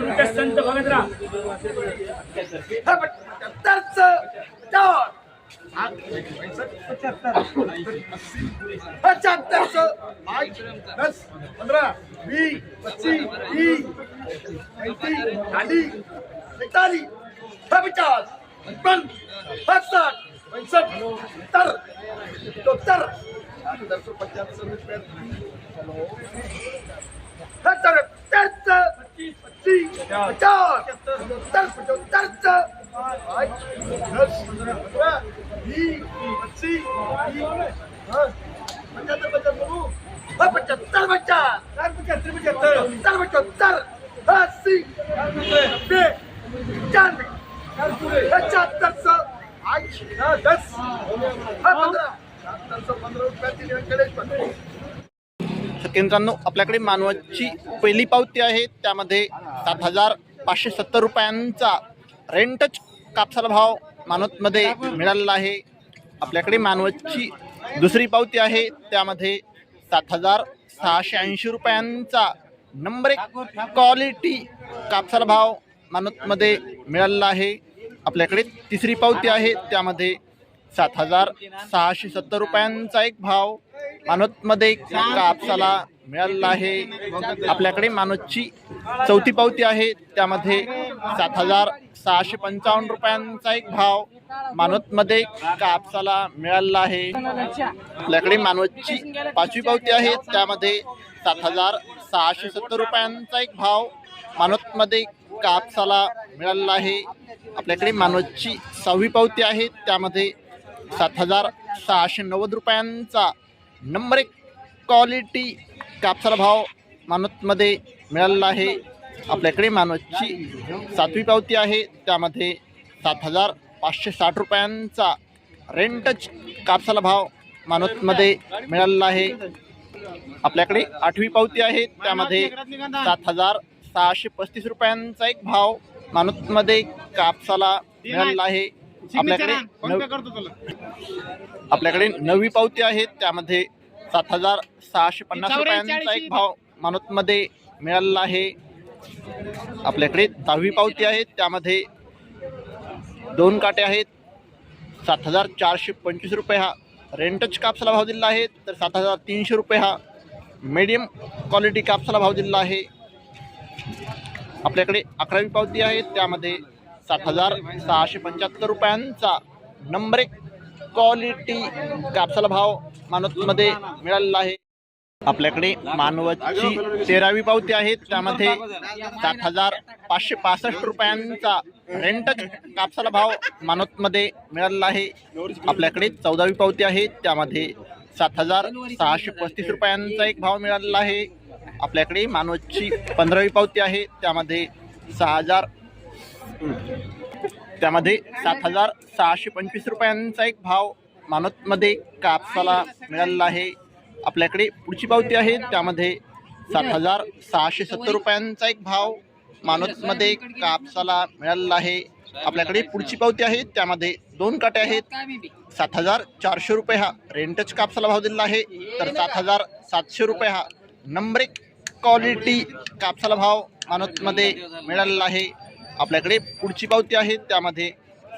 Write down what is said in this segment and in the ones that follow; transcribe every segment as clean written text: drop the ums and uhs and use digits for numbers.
रुपये संत भगतराव केंद्रांनो, आपल्याकडे मानवाची पहिली पावती आहे, त्यामध्ये 7,570 रुपयांचा रेंटच कापसाला भाव मानवतमध्ये मिळालेला आहे। आपल्याकडे मानवाची दुसरी पावती आहे, त्यामध्ये 7,680 रुपयांचा नंबर 1 क्वालिटी कापसाला भाव मानवतमध्ये मिळालेला आहे। आपल्याकडे तिसरी पावती आहे, त्यामध्ये 7,670 रुपयांचा एक भाव मानवतमध्ये कापसाला मिळालेला आहे। आपल्याकडे मानवची चौथी पावती आहे, त्यामध्ये 7,655 रुपयांचा एक भाव मानवतमध्ये कापसाला मिळालेला आहे। आपल्याकडे मानवची पाचवी पावती आहे, त्यामध्ये 7,670 रुपयांचा एक भाव मानवतमध्ये कापसाला मिळालेला आहे। आपल्याकडे मानवची सहावी पावती आहे, त्यामध्ये 7,690 रुपयांचा नंबर 1 क्वालिटी कापसाला भाव मानवतमध्ये मिळालेला आहे। आपल्याकडे मानवची सातवी पावती आहे, त्यामध्ये 7,560 रुपयांचा रेंटच कापसाला भाव मानवतमध्ये मिळालेला आहे। आपल्याकडे आठवी पावती आहे, त्यामध्ये 7,635 रुपयांचा एक भाव मानवतमध्ये कापसाला मिळालेला आहे। आपल्याकडे नववी पावती आहे, त्यामध्ये 7,650 रुपयांचा एक भाव मानवतमध्ये मिळालेला आहे। आपल्याकडे 10वी पावती आहे, त्यामध्ये 2 काटे आहेत। 7,425 रुपये हा रेंटच कापसाला भाव दिलेला आहे, तर 7,300 रुपये हा मीडियम क्वालिटी कापसाला भाव दिलेला आहे। आपल्याकडे 11वी पावती आहे, त्यामध्ये 7,675 रुपयांचा नंबर 1 क्वालिटी कापसाला भाव मानवतमध्ये मिळालेला आहे। आपल्याकडे मानवची 13वी पावती आहे, त्यामध्ये 7,565 रुपयांचा रेंटच कापसाला भाव मानवतमध्ये मिळालेला आहे। आपल्याकडे 14वी पावती आहे, त्यामध्ये 7,635 रुपयांचा एक भाव मिळालेला आहे। आपल्याकडे मानवची 15वी पावती आहे, त्यामध्ये 7,625 रुपयांचा एक भाव मानवतमध्ये कापसाला मिळालेला आहे। आपल्याकडे पुढची पावती आहे, त्यामध्ये 7,670 रुपयांचा एक भाव मानवतमध्ये कापसाला मिळालेला आहे। आपल्याकडे पुढची पावती आहे, त्यामध्ये 2 काटे आहेत। 7,400 रुपये हा रेंटच कापसाला भाव दिलेला आहे, तर 7,700 रुपये हा नंबर 1 क्वालिटी कापसाला भाव मानवतमध्ये मिळालेला आहे। आपल्याकडे पुढची पावती आहे, त्यामध्ये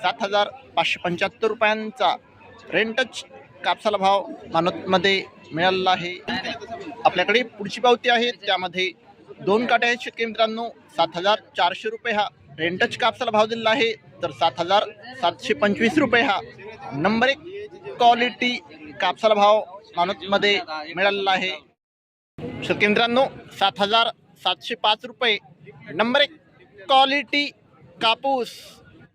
7,575 रुपयांचा रेंटच कापसाला भाव मानवतमध्ये मिळालेला आहे। आपल्याकडे पुढची पावती आहे, त्यामध्ये 2 काटे आहेत शेतकरी मित्रांनो 7,400 रुपये हा रेंटच कापसाला भाव दिलेला आहे. तर 7,725 रुपये हा नंबर 1 क्वालिटी कापसाला भाव मानोतमध्ये मिळालेला आहे. शेतकरी मित्रांनो 7,705 रुपये नंबर 1 क्वालिटी कापूस